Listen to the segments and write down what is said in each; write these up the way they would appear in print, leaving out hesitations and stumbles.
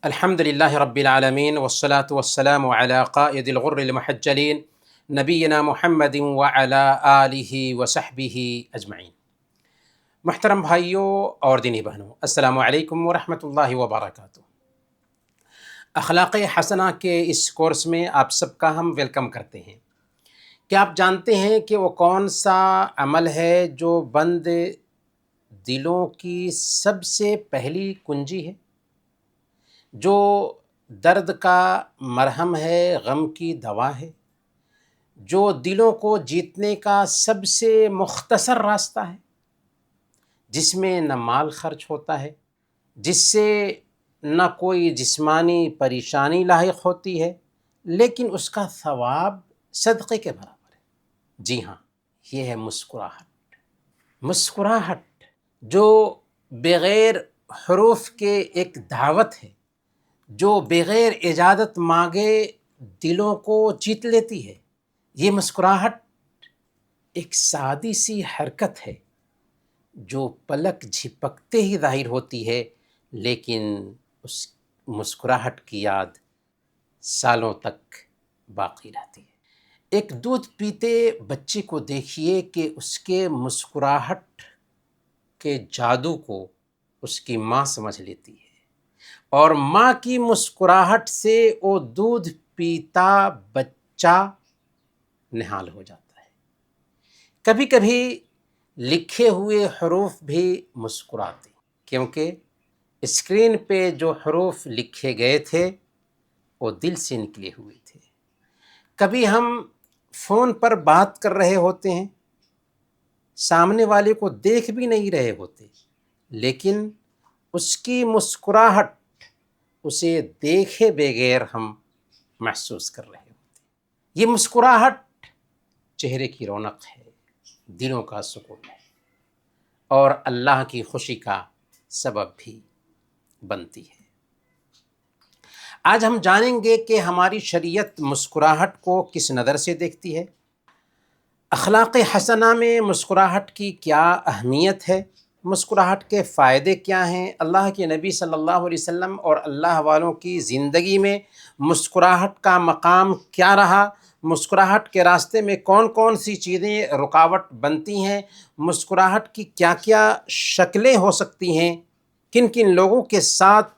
الحمد لله رب العالمين والصلاة والسلام على قائد الغر المحجلين نبينا محمد وعلى آلہ وصحبہ اجمعین۔ محترم بھائیوں اور دینی بہنوں، السلام علیکم ورحمۃ اللہ وبرکاتہ۔ اخلاق حسنہ کے اس کورس میں آپ سب کا ہم ویلکم کرتے ہیں۔ کیا آپ جانتے ہیں کہ وہ کون سا عمل ہے جو بند دلوں کی سب سے پہلی کنجی ہے، جو درد کا مرہم ہے، غم کی دوا ہے، جو دلوں کو جیتنے کا سب سے مختصر راستہ ہے، جس میں نہ مال خرچ ہوتا ہے، جس سے نہ کوئی جسمانی پریشانی لاحق ہوتی ہے، لیکن اس کا ثواب صدقے کے برابر ہے؟ جی ہاں، یہ ہے مسکراہٹ۔ مسکراہٹ جو بغیر حروف کے ایک دعوت ہے، جو بغیر اجازت مانگے دلوں کو جیت لیتی ہے۔ یہ مسکراہٹ ایک سادی سی حرکت ہے جو پلک جھپکتے ہی ظاہر ہوتی ہے، لیکن اس مسکراہٹ کی یاد سالوں تک باقی رہتی ہے۔ ایک دودھ پیتے بچے کو دیکھیے کہ اس کے مسکراہٹ کے جادو کو اس کی ماں سمجھ لیتی ہے، اور ماں کی مسکراہٹ سے وہ دودھ پیتا بچہ نہال ہو جاتا ہے۔ کبھی کبھی لکھے ہوئے حروف بھی مسکراتے، کیونکہ اسکرین پہ جو حروف لکھے گئے تھے وہ دل سے نکلے ہوئے تھے۔ کبھی ہم فون پر بات کر رہے ہوتے ہیں، سامنے والے کو دیکھ بھی نہیں رہے ہوتے، لیکن اس کی مسکراہٹ اسے دیکھے بغیر ہم محسوس کر رہے ہوتے۔ یہ مسکراہٹ چہرے کی رونق ہے، دلوں کا سکون ہے، اور اللہ کی خوشی کا سبب بھی بنتی ہے۔ آج ہم جانیں گے کہ ہماری شریعت مسکراہٹ کو کس نظر سے دیکھتی ہے، اخلاق حسنہ میں مسکراہٹ کی کیا اہمیت ہے، مسکراہٹ کے فائدے کیا ہیں، اللہ کے نبی صلی اللہ علیہ وسلم اور اللہ والوں کی زندگی میں مسکراہٹ کا مقام کیا رہا، مسکراہٹ کے راستے میں کون کون سی چیزیں رکاوٹ بنتی ہیں، مسکراہٹ کی کیا کیا شکلیں ہو سکتی ہیں، کن کن لوگوں کے ساتھ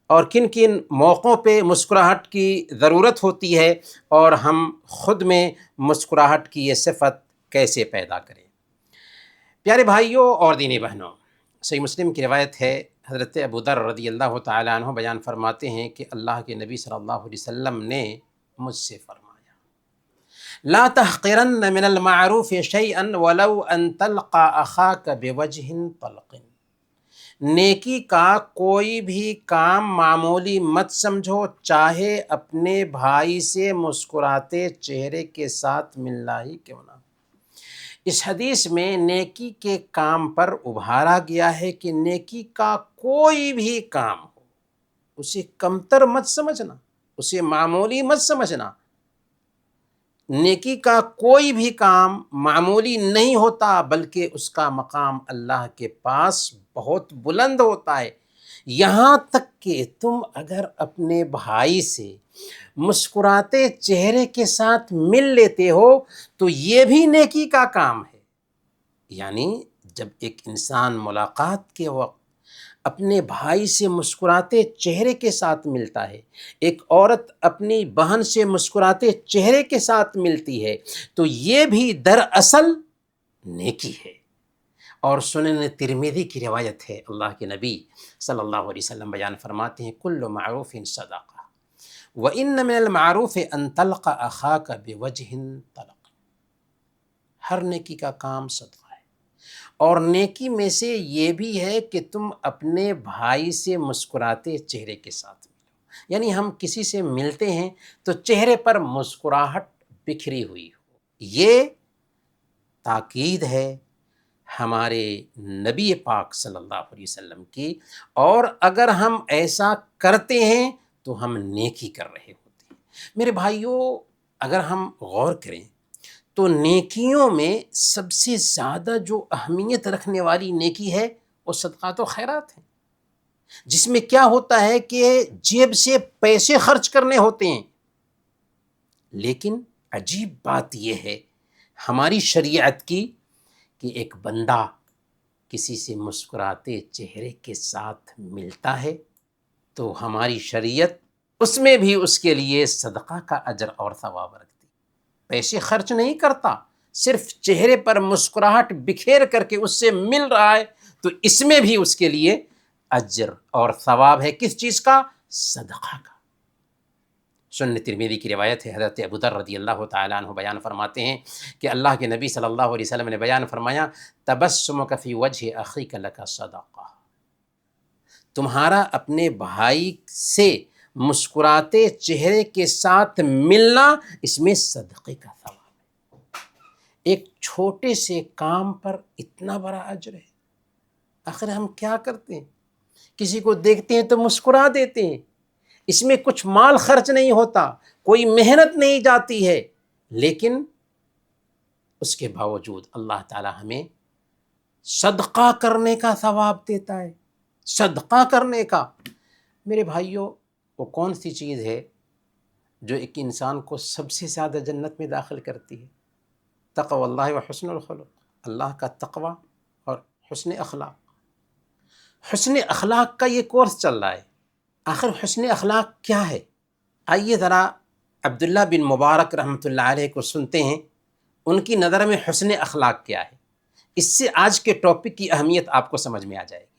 اور کن کن موقعوں پہ مسکراہٹ کی ضرورت ہوتی ہے، اور ہم خود میں مسکراہٹ کی یہ صفت کیسے پیدا کریں۔ پیارے بھائیوں اور دینی بہنوں، صحیح مسلم کی روایت ہے، حضرت ابو ذر رضی اللہ تعالیٰ عنہ بیان فرماتے ہیں کہ اللہ کے نبی صلی اللہ علیہ وسلم نے مجھ سے فرمایا، لا تحقرن من المعروف شیئا ولو ان تلقى اخاک بوجہ طلق۔ نیکی کا کوئی بھی کام معمولی مت سمجھو، چاہے اپنے بھائی سے مسکراتے چہرے کے ساتھ ملنا ہی کیوں نہ۔ اس حدیث میں نیکی کے کام پر ابھارا گیا ہے کہ نیکی کا کوئی بھی کام ہو، اسے کمتر مت سمجھنا، اسے معمولی مت سمجھنا۔ نیکی کا کوئی بھی کام معمولی نہیں ہوتا، بلکہ اس کا مقام اللہ کے پاس بہت بلند ہوتا ہے۔ یہاں تک کہ تم اگر اپنے بھائی سے مسکراتے چہرے کے ساتھ مل لیتے ہو تو یہ بھی نیکی کا کام ہے۔ یعنی جب ایک انسان ملاقات کے وقت اپنے بھائی سے مسکراتے چہرے کے ساتھ ملتا ہے، ایک عورت اپنی بہن سے مسکراتے چہرے کے ساتھ ملتی ہے، تو یہ بھی دراصل نیکی ہے۔ اور سنن ترمذی کی روایت ہے، اللہ کے نبی صلی اللہ علیہ وسلم بیان فرماتے ہیں، کل معروف صدقہ وَإِنَّ مِنَ الْمَعْرُوفِ أَن تَلْقَ أَخَاكَ بِوَجْهٍ طَلَقٍ۔ ہر نیکی کا کام صدقہ ہے، اور نیکی میں سے یہ بھی ہے کہ تم اپنے بھائی سے مسکراتے چہرے کے ساتھ ملو۔ یعنی ہم کسی سے ملتے ہیں تو چہرے پر مسکراہٹ بکھری ہوئی ہو۔ یہ تاکید ہے ہمارے نبی پاک صلی اللہ علیہ وسلم کی، اور اگر ہم ایسا کرتے ہیں تو ہم نیکی کر رہے ہوتے ہیں۔ میرے بھائیوں، اگر ہم غور کریں تو نیکیوں میں سب سے زیادہ جو اہمیت رکھنے والی نیکی ہے وہ صدقات و خیرات ہیں۔ جس میں کیا ہوتا ہے کہ جیب سے پیسے خرچ کرنے ہوتے ہیں. لیکن عجیب بات یہ ہے ہماری شریعت کی کہ ایک بندہ کسی سے مسکراتے چہرے کے ساتھ ملتا ہے تو ہماری شریعت اس میں بھی اس کے لیے صدقہ کا اجر اور ثواب رکھتی. پیسے خرچ نہیں کرتا، صرف چہرے پر مسکراہٹ بکھیر کر کے اس سے مل رہا ہے تو اس میں بھی اس کے لیے اجر اور ثواب ہے. کس چیز کا؟ صدقہ کا. سنن ترمذی کی روایت ہے، حضرت ابو ذر رضی اللہ تعالیٰ عنہ بیان فرماتے ہیں کہ اللہ کے نبی صلی اللہ علیہ وسلم نے بیان فرمایا تبسمک فی وجہ اخیک لک صدقہ، تمہارا اپنے بھائی سے مسکراتے چہرے کے ساتھ ملنا اس میں صدقے کا ثواب ہے. ایک چھوٹے سے کام پر اتنا بڑا اجر ہے. آخر ہم کیا کرتے ہیں؟ کسی کو دیکھتے ہیں تو مسکرا دیتے ہیں. اس میں کچھ مال خرچ نہیں ہوتا، کوئی محنت نہیں جاتی ہے، لیکن اس کے باوجود اللہ تعالی ہمیں صدقہ کرنے کا ثواب دیتا ہے. صدقہ کرنے کا. میرے بھائیوں، وہ کون سی چیز ہے جو ایک انسان کو سب سے زیادہ جنت میں داخل کرتی ہے؟ تقوی اللہ و حسن الخلق، اللہ کا تقوی اور حسن اخلاق. حسن اخلاق کا یہ کورس چل رہا ہے. آخر حسن اخلاق کیا ہے؟ آئیے ذرا عبداللہ بن مبارک رحمۃ اللہ علیہ کو سنتے ہیں، ان کی نظر میں حسن اخلاق کیا ہے. اس سے آج کے ٹاپک کی اہمیت آپ کو سمجھ میں آ جائے گی.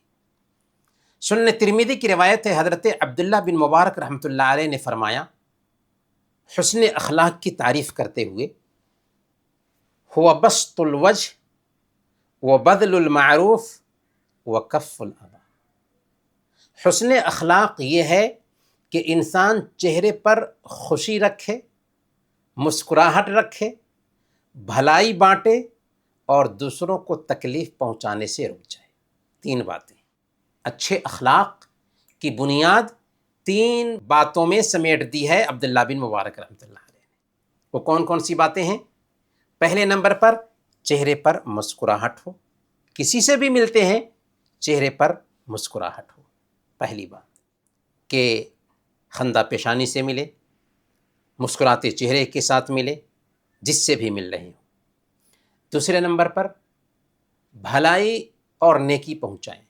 سنن ترمذی کی روایت ہے، حضرت عبداللہ بن مبارک رحمۃ اللہ علیہ نے فرمایا حسن اخلاق کی تعریف کرتے ہوئے، ہوا بسط الوجہ و بذل المعروف و کف الاذی. حسن اخلاق یہ ہے کہ انسان چہرے پر خوشی رکھے، مسکراہٹ رکھے، بھلائی بانٹے اور دوسروں کو تکلیف پہنچانے سے رک جائے. 3 باتیں. اچھے اخلاق کی بنیاد 3 باتوں میں سمیٹ دی ہے عبداللہ بن مبارک رحمۃ اللہ علیہ نے. وہ کون کون سی باتیں ہیں؟ پہلے نمبر پر چہرے پر مسکراہٹ ہو. کسی سے بھی ملتے ہیں چہرے پر مسکراہٹ ہو. پہلی بات کہ خندہ پیشانی سے ملے، مسکراتے چہرے کے ساتھ ملے جس سے بھی مل رہے ہوں. دوسرے نمبر پر بھلائی اور نیکی پہنچائیں،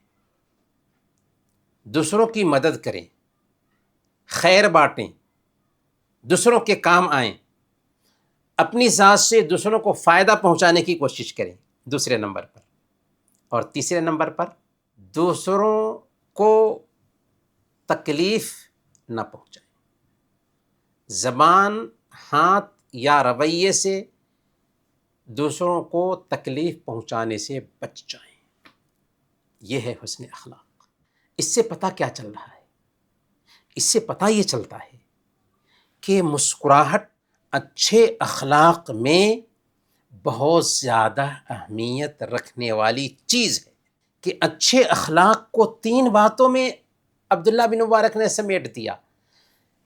دوسروں کی مدد کریں، خیر بانٹیں، دوسروں کے کام آئیں، اپنی ذات سے دوسروں کو فائدہ پہنچانے کی کوشش کریں. دوسرے نمبر پر. اور تیسرے نمبر پر دوسروں کو تکلیف نہ پہنچائیں. زبان، ہاتھ یا رویے سے دوسروں کو تکلیف پہنچانے سے بچ جائیں. یہ ہے حسن اخلاق. اس سے پتہ کیا چل رہا ہے؟ اس سے پتہ یہ چلتا ہے کہ مسکراہٹ اچھے اخلاق میں بہت زیادہ اہمیت رکھنے والی چیز ہے. کہ اچھے اخلاق کو 3 باتوں میں عبداللہ بن مبارک نے سمیٹ دیا.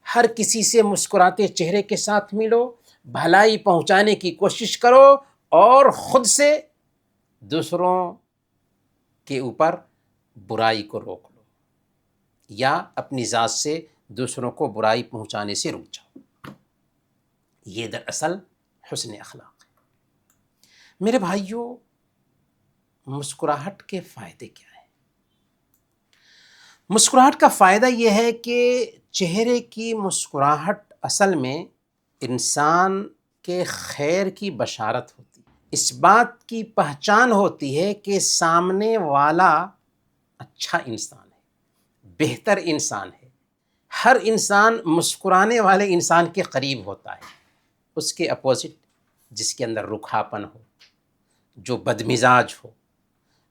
ہر کسی سے مسکراتے چہرے کے ساتھ ملو، بھلائی پہنچانے کی کوشش کرو اور خود سے دوسروں کے اوپر برائی کو روک لو، یا اپنی ذات سے دوسروں کو برائی پہنچانے سے رک جاؤ. یہ دراصل حسن اخلاق ہے. میرے بھائیوں، مسکراہٹ کے فائدے کیا ہیں؟ مسکراہٹ کا فائدہ یہ ہے کہ چہرے کی مسکراہٹ اصل میں انسان کے خیر کی بشارت ہوتی ہے. اس بات کی پہچان ہوتی ہے کہ سامنے والا اچھا انسان ہے، بہتر انسان ہے. ہر انسان مسکرانے والے انسان کے قریب ہوتا ہے. اس کے اپوزٹ جس کے اندر رکھاپن ہو، جو بدمزاج ہو،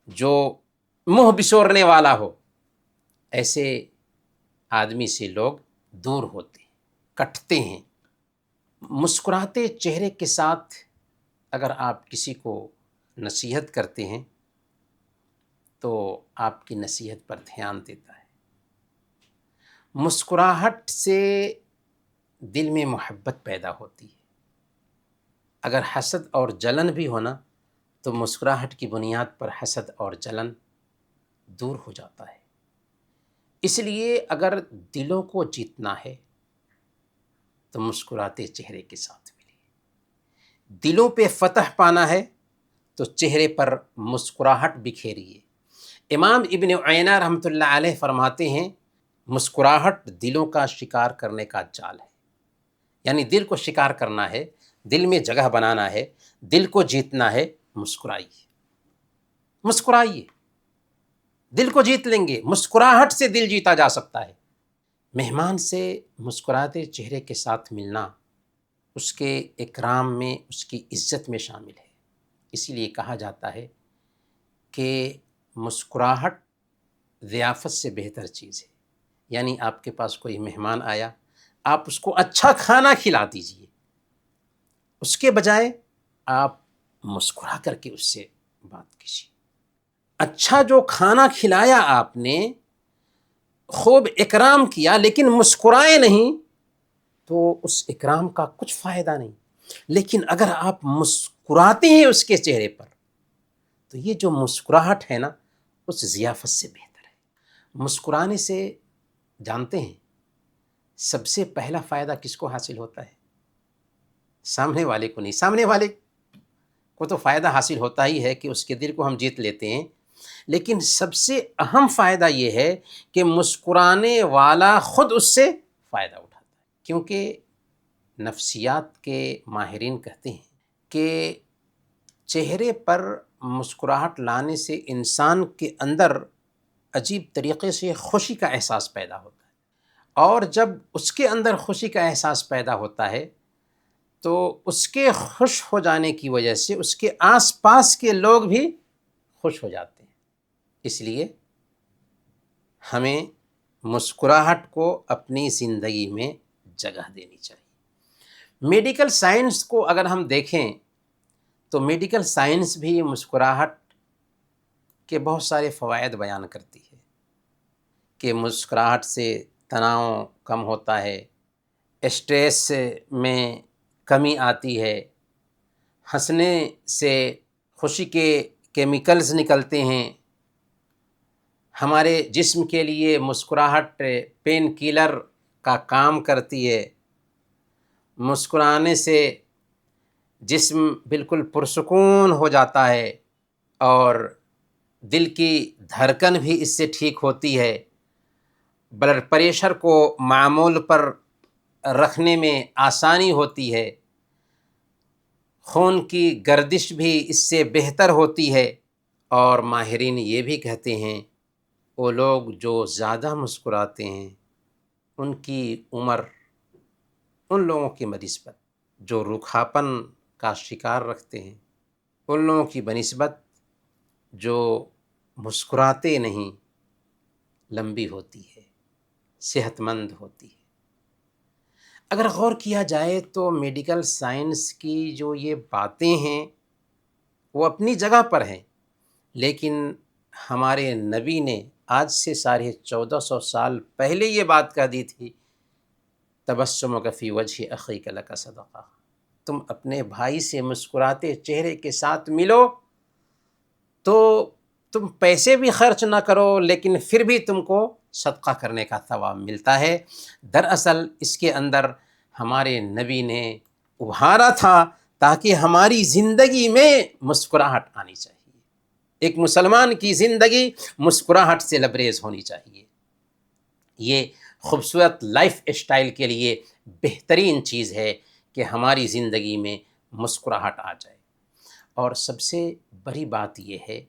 جو منہ بسورنے والا ہو، ایسے آدمی سے لوگ دور ہوتے ہیں، کٹتے ہیں. مسکراتے چہرے کے ساتھ اگر آپ کسی کو نصیحت کرتے ہیں تو آپ کی نصیحت پر دھیان دیتا ہے. مسکراہٹ سے دل میں محبت پیدا ہوتی ہے. اگر حسد اور جلن بھی ہونا تو مسکراہٹ کی بنیاد پر حسد اور جلن دور ہو جاتا ہے. اس لیے اگر دلوں کو جیتنا ہے تو مسکراتے چہرے کے ساتھ ملیے، دلوں پہ فتح پانا ہے تو چہرے پر مسکراہٹ بکھیریے۔ امام ابن عینہ رحمۃ اللہ علیہ فرماتے ہیں مسکراہٹ دلوں کا شکار کرنے کا جال ہے، یعنی دل کو شکار کرنا ہے، دل میں جگہ بنانا ہے، دل کو جیتنا ہے، مسکرائیے، مسکرائیے، دل کو جیت لیں گے۔ مسکراہٹ سے دل جیتا جا سکتا ہے۔ مہمان سے مسکراتے چہرے کے ساتھ ملنا اس کے اکرام میں، اس کی عزت میں شامل ہے۔ اسی لیے کہا جاتا ہے کہ مسکراہٹ ضیافت سے بہتر چیز ہے، یعنی آپ کے پاس کوئی مہمان آیا، آپ اس کو اچھا کھانا کھلا دیجئے، اس کے بجائے آپ مسکرا کر کے اس سے بات کیجیے۔ اچھا جو کھانا کھلایا آپ نے، خوب اکرام کیا، لیکن مسکرائے نہیں تو اس اکرام کا کچھ فائدہ نہیں۔ لیکن اگر آپ مسکراتے ہیں اس کے چہرے پر تو یہ جو مسکراہٹ ہے نا، اس ضیافت سے بہتر ہے۔ مسکرانے سے جانتے ہیں سب سے پہلا فائدہ کس کو حاصل ہوتا ہے؟ سامنے والے کو نہیں، سامنے والے کو تو فائدہ حاصل ہوتا ہی ہے کہ اس کے دل کو ہم جیت لیتے ہیں، لیکن سب سے اہم فائدہ یہ ہے کہ مسکرانے والا خود اس سے فائدہ اٹھاتا ہے۔ کیونکہ نفسیات کے ماہرین کہتے ہیں کہ چہرے پر مسکراہٹ لانے سے انسان کے اندر عجیب طریقے سے خوشی کا احساس پیدا ہوتا ہے، اور جب اس کے اندر خوشی کا احساس پیدا ہوتا ہے تو اس کے خوش ہو جانے کی وجہ سے اس کے آس پاس کے لوگ بھی خوش ہو جاتے ہیں۔ اس لیے ہمیں مسکراہٹ کو اپنی زندگی میں جگہ دینی چاہیے۔ میڈیکل سائنس کو اگر ہم دیکھیں تو میڈیکل سائنس بھی مسکراہٹ کے بہت سارے فوائد بیان کرتی ہے کہ مسکراہٹ سے تناؤ کم ہوتا ہے، اسٹریس میں کمی آتی ہے، ہنسنے سے خوشی کے کیمیکلز نکلتے ہیں، ہمارے جسم کے لیے مسکراہٹ پین کلر کا کام کرتی ہے، مسکرانے سے جسم بالکل پرسکون ہو جاتا ہے اور دل کی دھڑکن بھی اس سے ٹھیک ہوتی ہے، بلڈ پریشر کو معمول پر رکھنے میں آسانی ہوتی ہے، خون کی گردش بھی اس سے بہتر ہوتی ہے۔ اور ماہرین یہ بھی کہتے ہیں وہ لوگ جو زیادہ مسکراتے ہیں ان کی عمر ان لوگوں کی بنسبت جو روکھاپن کا شکار رکھتے ہیں، ان لوگوں کی بنسبت جو مسکراتے نہیں، لمبی ہوتی ہے، صحت مند ہوتی ہے۔ اگر غور کیا جائے تو میڈیکل سائنس کی جو یہ باتیں ہیں وہ اپنی جگہ پر ہیں، لیکن ہمارے نبی نے آج سے 1450 سال پہلے یہ بات کہہ دی تھی، تبسمک فی وجہ اخیک لک صدقہ، تم اپنے بھائی سے مسکراتے چہرے کے ساتھ ملو تو تم پیسے بھی خرچ نہ کرو لیکن پھر بھی تم کو صدقہ کرنے کا ثواب ملتا ہے۔ دراصل اس کے اندر ہمارے نبی نے ابھارا تھا تاکہ ہماری زندگی میں مسکراہٹ آنی چاہیے، ایک مسلمان کی زندگی مسکراہٹ سے لبریز ہونی چاہیے۔ یہ خوبصورت لائف اسٹائل کے لیے بہترین چیز ہے کہ ہماری زندگی میں مسکراہٹ آ جائے۔ اور سب سے بڑی بات یہ ہے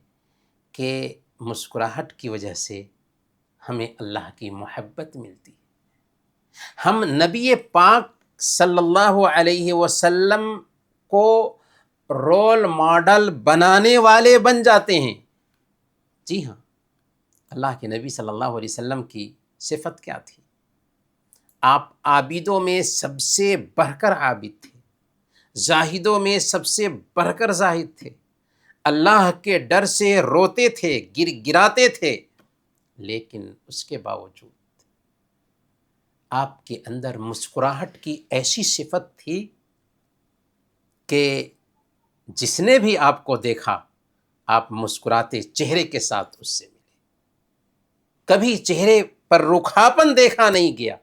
کہ مسکراہٹ کی وجہ سے ہمیں اللہ کی محبت ملتی ہے، ہم نبی پاک صلی اللہ علیہ وسلم کو رول ماڈل بنانے والے بن جاتے ہیں۔ جی ہاں، اللہ کے نبی صلی اللہ علیہ وسلم کی صفت کیا تھی؟ آپ عابدوں میں سب سے بڑھ کر عابد تھے، زاہدوں میں سب سے بڑھ کر زاہد تھے، اللہ کے ڈر سے روتے تھے، گر گراتے تھے، لیکن اس کے باوجود آپ کے اندر مسکراہٹ کی ایسی صفت تھی کہ جس نے بھی آپ کو دیکھا آپ مسکراتے چہرے کے ساتھ اس سے ملے۔ کبھی چہرے پر رکھاپن دیکھا نہیں گیا.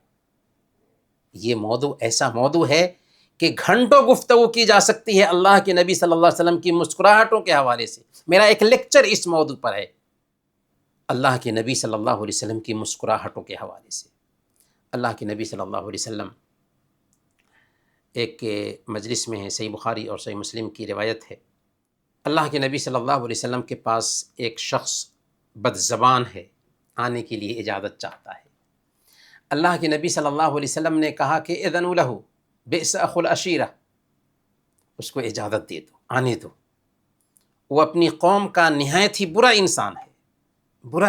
یہ موضوع ایسا موضوع ہے کہ گھنٹوں گفتگو کی جا سکتی ہے اللہ کے نبی صلی اللہ علیہ وسلم کی مسکراہٹوں کے حوالے سے. میرا ایک لیکچر اس موضوع پر ہے، اللہ کے نبی صلی اللہ علیہ وسلم کی مسکراہٹوں کے حوالے سے. اللہ کے نبی صلی اللہ علیہ وسلم ایک مجلس میں ہے، صحیح بخاری اور صحیح مسلم کی روایت ہے. اللہ کے نبی صلی اللہ علیہ وسلم کے پاس ایک شخص بد زبان ہے، آنے کے لیے اجازت چاہتا ہے. اللہ کے نبی صلی اللہ علیہ وسلم نے کہا کہ اذنوا لہ بئس اخو العشیرہ، اس کو اجازت دے دو، آنے دو. وہ اپنی قوم کا نہایت ہی برا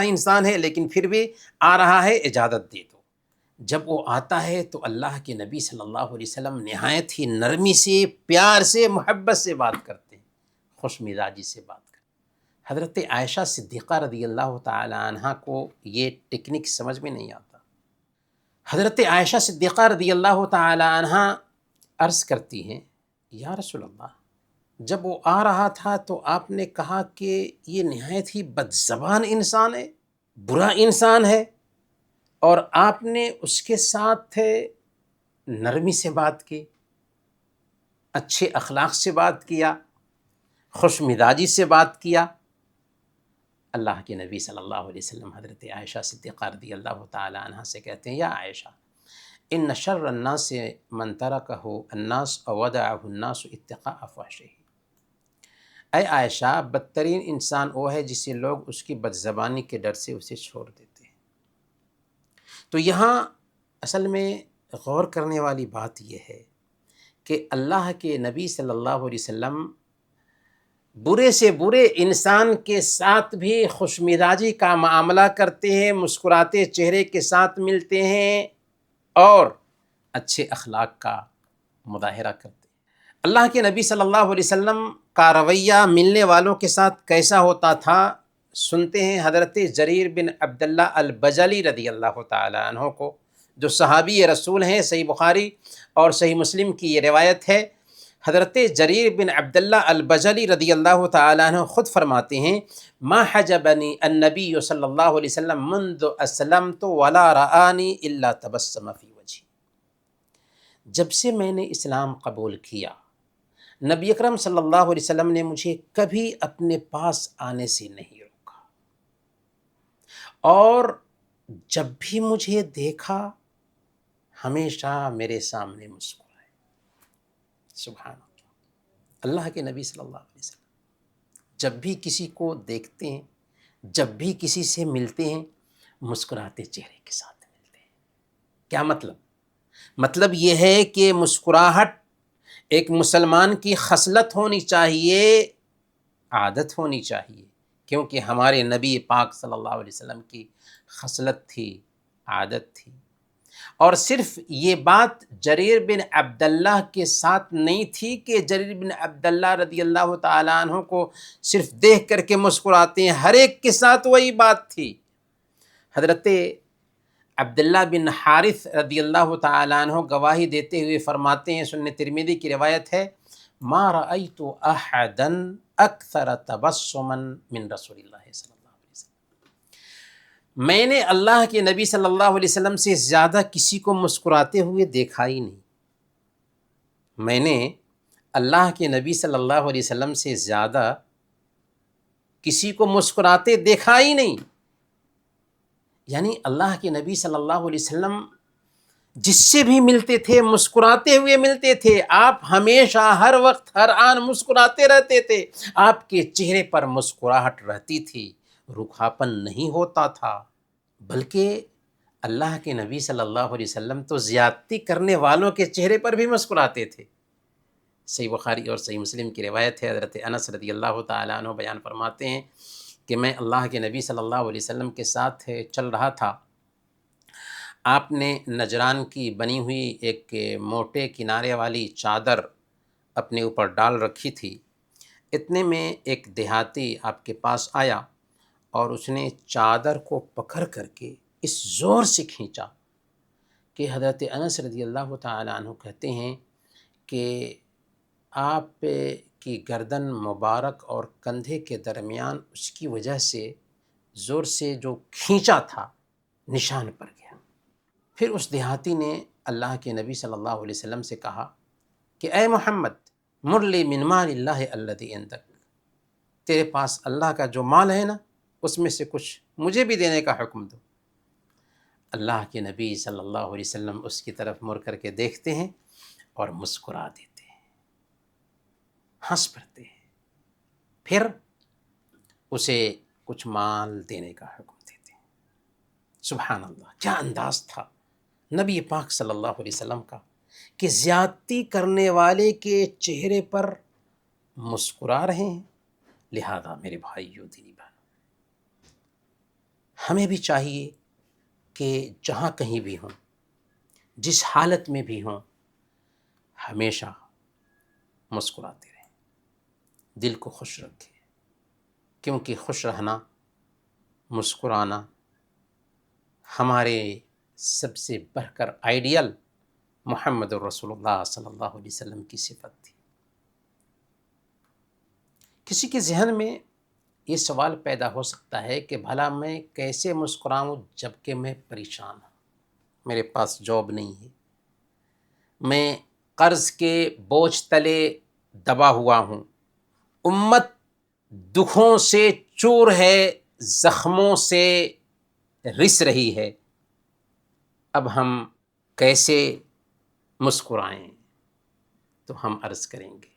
انسان ہے لیکن پھر بھی آ رہا ہے، اجازت دے دو. جب وہ آتا ہے تو اللہ کے نبی صلی اللہ علیہ وسلم نہایت ہی نرمی سے، پیار سے، محبت سے بات کرتے ہیں، خوش مزاجی سے بات کرتے ہیں. حضرت عائشہ صدیقہ رضی اللہ تعالی عنہ کو یہ ٹیکنک سمجھ میں نہیں آتا. حضرت عائشہ صدیقہ رضی اللہ تعالی عنہ عرض کرتی ہیں، یا رسول اللہ، جب وہ آ رہا تھا تو آپ نے کہا کہ یہ نہایت ہی بد زبان انسان ہے، برا انسان ہے، اور آپ نے اس کے ساتھ نرمی سے بات کی، اچھے اخلاق سے بات کیا، خوش مزاجی سے بات کیا. اللہ کے نبی صلی اللہ علیہ وسلم حضرت عائشہ صدیقہ رضی اللہ تعالی عنہ سے کہتے ہیں، یا عائشہ، ان شر الناس من ترکہ الناس وودعہ الناس اتقاء فحشہ. اے عائشہ، بدترین انسان وہ ہے جسے لوگ اس کی بد زبانی کے ڈر سے اسے چھوڑ دیتے ہیں. تو یہاں اصل میں غور کرنے والی بات یہ ہے کہ اللہ کے نبی صلی اللہ علیہ وسلم برے سے برے انسان کے ساتھ بھی خوش مزاجی کا معاملہ کرتے ہیں، مسکراتے چہرے کے ساتھ ملتے ہیں اور اچھے اخلاق کا مظاہرہ کرتے ہیں. اللہ کے نبی صلی اللہ علیہ وسلم کا رویہ ملنے والوں کے ساتھ کیسا ہوتا تھا، سنتے ہیں حضرت جریر بن عبداللہ البجلی رضی اللہ تعالی عنہ کو، جو صحابی رسول ہیں. صحیح بخاری اور صحیح مسلم کی یہ روایت ہے. حضرت جریر بن عبداللہ البجلی رضی اللہ تعالیٰ عنہ خود فرماتے ہیں، ما حجبنی النبی صلی اللہ علیہ وسلم منذ اسلمت ولا رآنی الا تبسم فی وجہی. جب سے میں نے اسلام قبول کیا، نبی اکرم صلی اللہ علیہ وسلم نے مجھے کبھی اپنے پاس آنے سے نہیں روکا، اور جب بھی مجھے دیکھا ہمیشہ میرے سامنے مسکرائے. سبحان اللہ. اللہ کے نبی صلی اللہ علیہ وسلم جب بھی کسی کو دیکھتے ہیں، جب بھی کسی سے ملتے ہیں، مسکراتے چہرے کے ساتھ ملتے ہیں. کیا مطلب یہ ہے کہ مسکراہٹ ایک مسلمان کی خصلت ہونی چاہیے، عادت ہونی چاہیے، کیونکہ ہمارے نبی پاک صلی اللہ علیہ وسلم کی خصلت تھی، عادت تھی. اور صرف یہ بات جریر بن عبداللہ کے ساتھ نہیں تھی کہ جریر بن عبداللہ رضی اللہ تعالیٰ عنہ کو صرف دیکھ کر کے مسکراتے ہیں، ہر ایک کے ساتھ وہی بات تھی. حضرت عبداللہ بن حارث رضی اللہ تعالیٰ عنہ گواہی دیتے ہوئے فرماتے ہیں، سنن ترمذی کی روایت ہے، ما رأیت احدا اکثر تبسما من رسول اللہ صلی اللہ علیہ وسلم. میں نے اللہ کے نبی صلی اللہ علیہ وسلم سے زیادہ کسی کو مسکراتے ہوئے دیکھا ہی نہیں. میں نے اللہ کے نبی صلی اللہ علیہ وسلم سے زیادہ کسی کو مسکراتے دیکھا ہی نہیں. یعنی اللہ کے نبی صلی اللہ علیہ وسلم جس سے بھی ملتے تھے مسکراتے ہوئے ملتے تھے. آپ ہمیشہ ہر وقت ہر آن مسکراتے رہتے تھے. آپ کے چہرے پر مسکراہٹ رہتی تھی، رکھاپن نہیں ہوتا تھا. بلکہ اللہ کے نبی صلی اللہ علیہ وسلم تو زیادتی کرنے والوں کے چہرے پر بھی مسکراتے تھے. صحیح بخاری اور صحیح مسلم کی روایت ہے. حضرت انس رضی اللہ تعالیٰ عنہ بیان فرماتے ہیں کہ میں اللہ کے نبی صلی اللہ علیہ وسلم کے ساتھ چل رہا تھا. آپ نے نجران کی بنی ہوئی ایک موٹے کنارے والی چادر اپنے اوپر ڈال رکھی تھی. اتنے میں ایک دیہاتی آپ کے پاس آیا اور اس نے چادر کو پکڑ کر کے اس زور سے کھینچا کہ حضرت انس رضی اللہ تعالیٰ عنہ کہتے ہیں کہ آپ کی گردن مبارک اور کندھے کے درمیان اس کی وجہ سے زور سے جو کھینچا تھا نشان پڑ گیا۔ پھر اس دیہاتی نے اللہ کے نبی صلی اللہ علیہ وسلم سے کہا کہ اے محمد، مرلی من مال اللہ الذی عندک، تیرے پاس اللہ کا جو مال ہے نا، اس میں سے کچھ مجھے بھی دینے کا حکم دو۔ اللہ کے نبی صلی اللہ علیہ وسلم اس کی طرف مڑ کر کے دیکھتے ہیں اور مسکرا دیتے ہیں، ہنس پڑتے ہیں، پھر اسے کچھ مال دینے کا حکم دیتے ہیں۔ سبحان اللہ، کیا انداز تھا نبی پاک صلی اللہ علیہ وسلم کا کہ زیادتی کرنے والے کے چہرے پر مسکرا رہے ہیں۔ لہذا میرے بھائیو دینی بہنوں، ہمیں بھی چاہیے کہ جہاں کہیں بھی ہوں، جس حالت میں بھی ہوں، ہمیشہ مسکراتے رہیں، دل کو خوش رکھیں، کیونکہ خوش رہنا، مسکرانا ہمارے سب سے بڑھ کر آئیڈیل محمد الرسول اللہ صلی اللہ علیہ وسلم کی صفت تھی۔ کسی کے ذہن میں یہ سوال پیدا ہو سکتا ہے کہ بھلا میں کیسے مسکراؤں جب کہ میں پریشان ہوں، میرے پاس جاب نہیں ہے، میں قرض کے بوجھ تلے دبا ہوا ہوں، امت دکھوں سے چور ہے، زخموں سے رس رہی ہے، اب ہم کیسے مسکرائیں؟ تو ہم عرض کریں گے،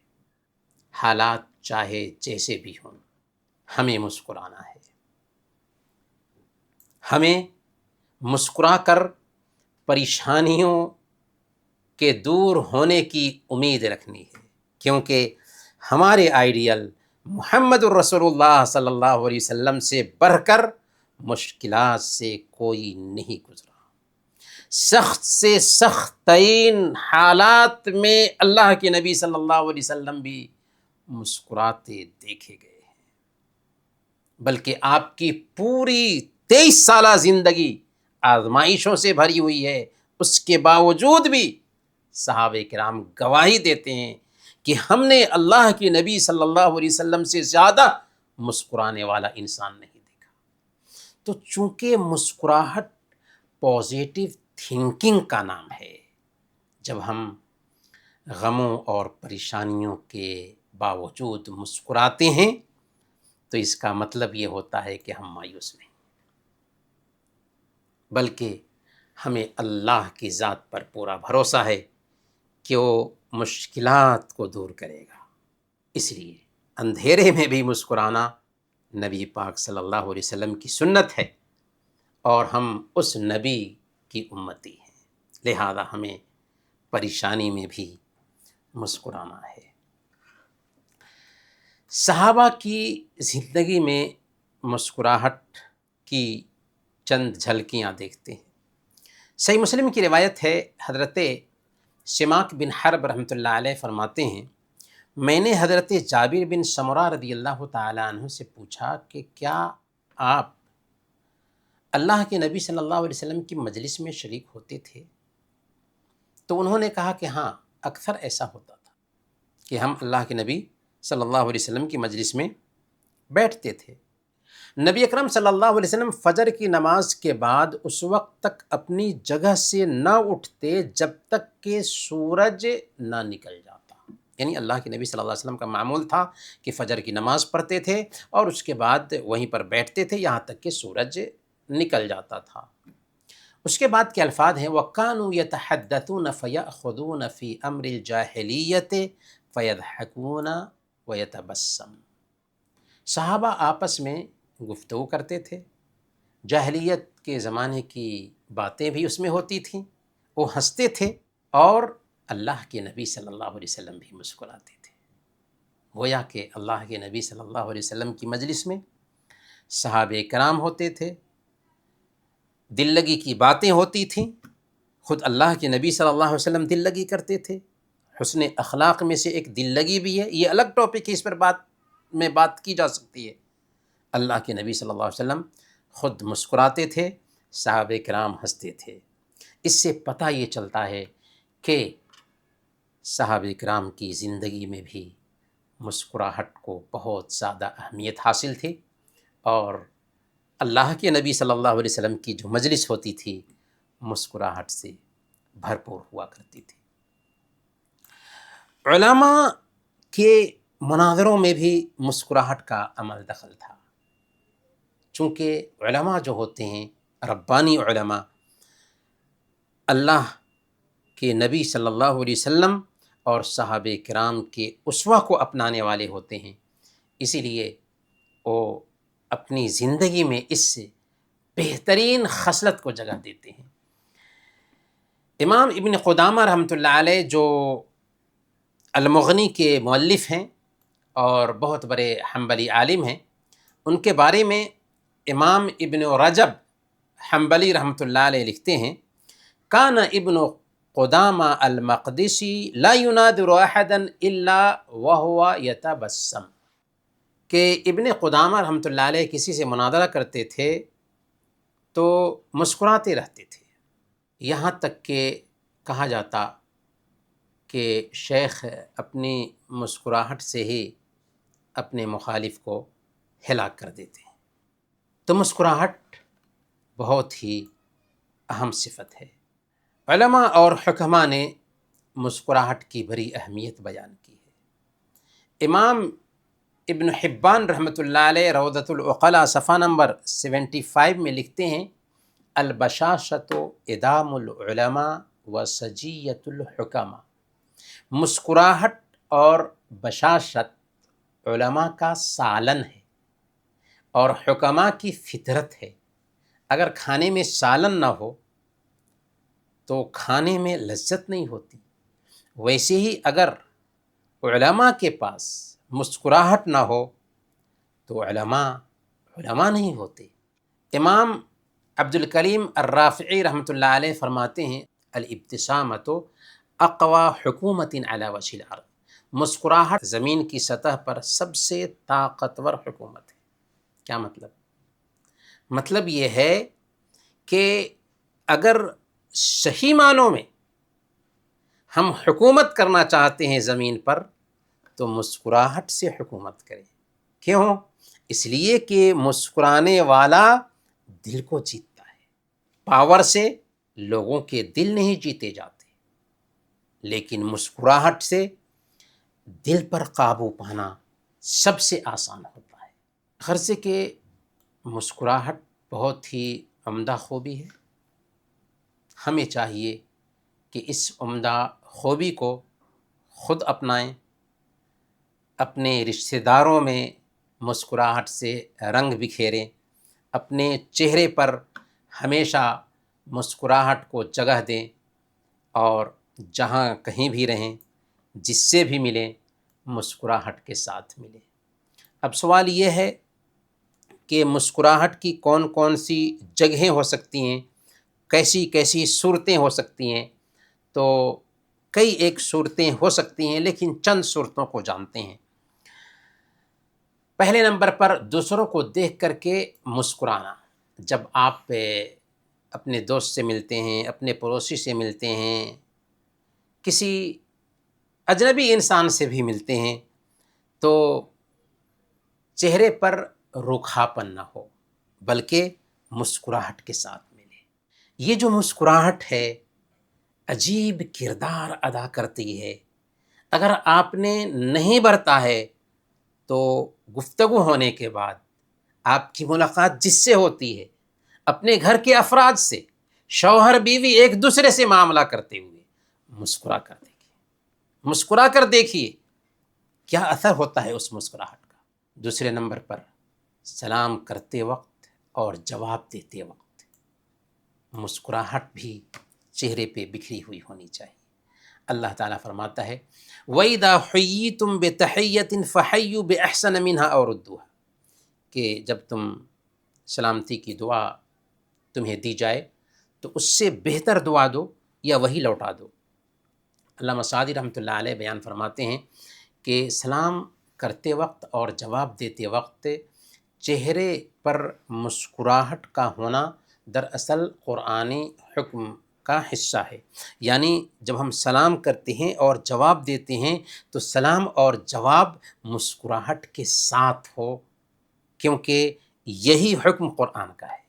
حالات چاہے جیسے بھی ہوں، ہمیں مسکرانا ہے، ہمیں مسکرا کر پریشانیوں کے دور ہونے کی امید رکھنی ہے، کیونکہ ہمارے آئیڈیل محمد الرسول اللہ صلی اللہ علیہ وسلم سے بڑھ کر مشکلات سے کوئی نہیں گزرا۔ سخت سے سخت ترین حالات میں اللہ کے نبی صلی اللہ علیہ وسلم بھی مسکراتے دیکھے گئے ہیں، بلکہ آپ کی پوری 23 سالہ زندگی آزمائشوں سے بھری ہوئی ہے، اس کے باوجود بھی صحابہ کرام گواہی دیتے ہیں کہ ہم نے اللہ کے نبی صلی اللہ علیہ وسلم سے زیادہ مسکرانے والا انسان نہیں دیکھا۔ تو چونکہ مسکراہٹ پازیٹیو تھنکنگ کا نام ہے، جب ہم غموں اور پریشانیوں کے باوجود مسکراتے ہیں تو اس کا مطلب یہ ہوتا ہے کہ ہم مایوس نہیں، بلکہ ہمیں اللہ کی ذات پر پورا بھروسہ ہے کہ وہ مشکلات کو دور کرے گا۔ اس لیے اندھیرے میں بھی مسکرانا نبی پاک صلی اللہ علیہ وسلم کی سنت ہے، اور ہم اس نبی کی امتی ہیں، لہذا ہمیں پریشانی میں بھی مسکرانا ہے۔ صحابہ کی زندگی میں مسکراہٹ کی چند جھلکیاں دیکھتے ہیں۔ صحیح مسلم کی روایت ہے، حضرت سماک بن حرب رحمۃ اللہ علیہ فرماتے ہیں، میں نے حضرت جابر بن سمرہ رضی اللہ تعالیٰ عنہ سے پوچھا کہ کیا آپ اللہ کے نبی صلی اللہ علیہ وسلم کی مجلس میں شریک ہوتے تھے؟ تو انہوں نے کہا کہ ہاں، اکثر ایسا ہوتا تھا کہ ہم اللہ کے نبی صلی اللہ علیہ وسلم کی مجلس میں بیٹھتے تھے۔ نبی اکرم صلی اللہ علیہ وسلم فجر کی نماز کے بعد اس وقت تک اپنی جگہ سے نہ اٹھتے جب تک کہ سورج نہ نکل جاتا۔ یعنی اللہ کے نبی صلی اللہ علیہ وسلم کا معمول تھا کہ فجر کی نماز پڑھتے تھے اور اس کے بعد وہیں پر بیٹھتے تھے یہاں تک کہ سورج نکل جاتا تھا۔ اس کے بعد کے الفاظ ہیں، وَكَانُوا يَتَحَدَّثُونَ فَيَأْخُذُونَ فِي أَمْرِ الْجَاهِلِيَّةِ فَيَضْحَكُونَ وَيَتَبَسَّمُ۔ صحابہ آپس میں گفتگو کرتے تھے، جاہلیت کے زمانے کی باتیں بھی اس میں ہوتی تھیں، وہ ہنستے تھے، اور اللہ کے نبی صلی اللہ علیہ وسلم بھی مسکراتے تھے۔ گویا کہ اللہ کے نبی صلی اللہ علیہ وسلم کی مجلس میں صحابہ کرام ہوتے تھے، دل لگی کی باتیں ہوتی تھیں، خود اللہ کے نبی صلی اللہ علیہ وسلم دل لگی کرتے تھے۔ حسن اخلاق میں سے ایک دل لگی بھی ہے، یہ الگ ٹاپک ہے، اس پر بات کی جا سکتی ہے۔ اللہ کے نبی صلی اللہ علیہ وسلم خود مسکراتے تھے، صحابہ کرام ہنستے تھے۔ اس سے پتہ یہ چلتا ہے کہ صحابہ کرام کی زندگی میں بھی مسکراہٹ کو بہت زیادہ اہمیت حاصل تھی، اور اللہ کے نبی صلی اللہ علیہ وسلم کی جو مجلس ہوتی تھی مسکراہٹ سے بھرپور ہوا کرتی تھی۔ علماء کے مناظروں میں بھی مسکراہٹ کا عمل دخل تھا، چونکہ علماء جو ہوتے ہیں ربانی علماء اللہ کے نبی صلی اللہ علیہ وسلم اور صحابہ کرام کے اسوہ کو اپنانے والے ہوتے ہیں، اسی لیے وہ اپنی زندگی میں اس سے بہترین خصلت کو جگہ دیتے ہیں۔ امام ابن قدامہ رحمۃ اللہ علیہ جو المغنی کے مؤلف ہیں اور بہت بڑے حنبلی عالم ہیں، ان کے بارے میں امام ابن رجب حنبلی رحمۃ اللہ علیہ لکھتے ہیں، کان ابن قدامہ المقدسی لا ينادر احدا الا وهو يتبسم، کہ ابن قدامہ رحمۃ اللہ علیہ کسی سے مناظرہ کرتے تھے تو مسکراتے رہتے تھے، یہاں تک کہ کہا جاتا کہ شیخ اپنی مسکراہٹ سے ہی اپنے مخالف کو ہلاک کر دیتے ہیں۔ تو مسکراہٹ بہت ہی اہم صفت ہے۔ علماء اور حکماء نے مسکراہٹ کی بڑی اہمیت بیان کی ہے۔ امام ابن حبان رحمۃ اللہ علیہ روضۃ العقلاء صفحہ نمبر 75 میں لکھتے ہیں، البشاشۃ ادام العلماء و سجیۃ الحکماء، مسکراہٹ اور بشاشت علماء کا سالن ہے اور حکماء کی فطرت ہے۔ اگر کھانے میں سالن نہ ہو تو کھانے میں لذت نہیں ہوتی، ویسے ہی اگر علماء کے پاس مسکراہٹ نہ ہو تو علماء نہیں ہوتے۔ امام عبد الکریم الرافعی رحمۃ اللہ علیہ فرماتے ہیں، الابتسامۃ اقوی حکومت علی وجہ الارض، مسکراہٹ زمین کی سطح پر سب سے طاقتور حکومت ہے۔ کیا مطلب؟ مطلب یہ ہے کہ اگر صحیح معنوں میں ہم حکومت کرنا چاہتے ہیں زمین پر تو مسکراہٹ سے حکومت کریں۔ کیوں؟ اس لیے کہ مسکرانے والا دل کو جیتتا ہے۔ پاور سے لوگوں کے دل نہیں جیتے جاتے، لیکن مسکراہٹ سے دل پر قابو پانا سب سے آسان ہوتا ہے۔ غرض کہ مسکراہٹ بہت ہی عمدہ خوبی ہے، ہمیں چاہیے کہ اس عمدہ خوبی کو خود اپنائیں، اپنے رشتہ داروں میں مسکراہٹ سے رنگ بکھیریں، اپنے چہرے پر ہمیشہ مسکراہٹ کو جگہ دیں، اور جہاں کہیں بھی رہیں جس سے بھی ملیں مسکراہٹ کے ساتھ ملیں۔ اب سوال یہ ہے کہ مسکراہٹ کی کون کون سی جگہیں ہو سکتی ہیں، کیسی کیسی صورتیں ہو سکتی ہیں؟ تو کئی ایک صورتیں ہو سکتی ہیں، لیکن چند صورتوں کو جانتے ہیں۔ پہلے نمبر پر دوسروں کو دیکھ کر کے مسکرانا۔ جب آپ اپنے دوست سے ملتے ہیں، اپنے پڑوسی سے ملتے ہیں، کسی اجنبی انسان سے بھی ملتے ہیں، تو چہرے پر روکھاپن نہ ہو بلکہ مسکراہٹ کے ساتھ ملے۔ یہ جو مسکراہٹ ہے عجیب کردار ادا کرتی ہے۔ اگر آپ نے نہیں برتا ہے تو گفتگو ہونے کے بعد آپ کی ملاقات جس سے ہوتی ہے، اپنے گھر کے افراد سے، شوہر بیوی ایک دوسرے سے معاملہ کرتے ہوئے مسکرا کر دیکھیے، مسکرا کر دیکھیے کیا اثر ہوتا ہے اس مسکراہٹ کا۔ دوسرے نمبر پر سلام کرتے وقت اور جواب دیتے وقت مسکراہٹ بھی چہرے پہ بکھری ہوئی ہونی چاہیے۔ اللہ تعالیٰ فرماتا ہے وَإِذَا حُيِّيتُم بِتَحِيَّةٍ فَحَيُّوا بِأَحْسَنَ مِنْهَا أَوْ رُدُّوهَا، کہ جب تم سلامتی کی دعا تمہیں دی جائے تو اس سے بہتر دعا دو یا وہی لوٹا دو۔ علامہ سعدی رحمۃ اللہ علیہ بیان فرماتے ہیں کہ سلام کرتے وقت اور جواب دیتے وقت چہرے پر مسکراہٹ کا ہونا دراصل قرآنی حکم کا حصہ ہے۔ یعنی جب ہم سلام کرتے ہیں اور جواب دیتے ہیں تو سلام اور جواب مسکراہٹ کے ساتھ ہو، کیونکہ یہی حکم قرآن کا ہے۔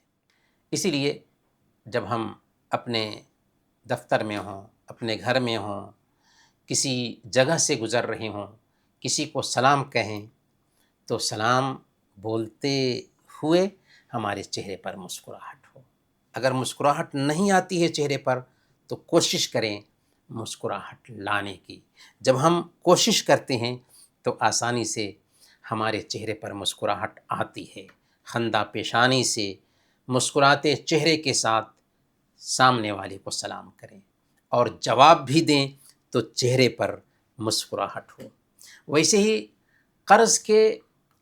اسی لیے جب ہم اپنے دفتر میں ہوں، اپنے گھر میں ہوں، کسی جگہ سے گزر رہے ہوں، کسی کو سلام کہیں تو سلام بولتے ہوئے ہمارے چہرے پر مسکراہٹ ہو۔ اگر مسکراہٹ نہیں آتی ہے چہرے پر تو کوشش کریں مسکراہٹ لانے کی۔ جب ہم کوشش کرتے ہیں تو آسانی سے ہمارے چہرے پر مسکراہٹ آتی ہے۔ خندہ پیشانی سے مسکراتے چہرے کے ساتھ سامنے والے کو سلام کریں اور جواب بھی دیں تو چہرے پر مسکراہٹ ہو۔ ویسے ہی قرض کے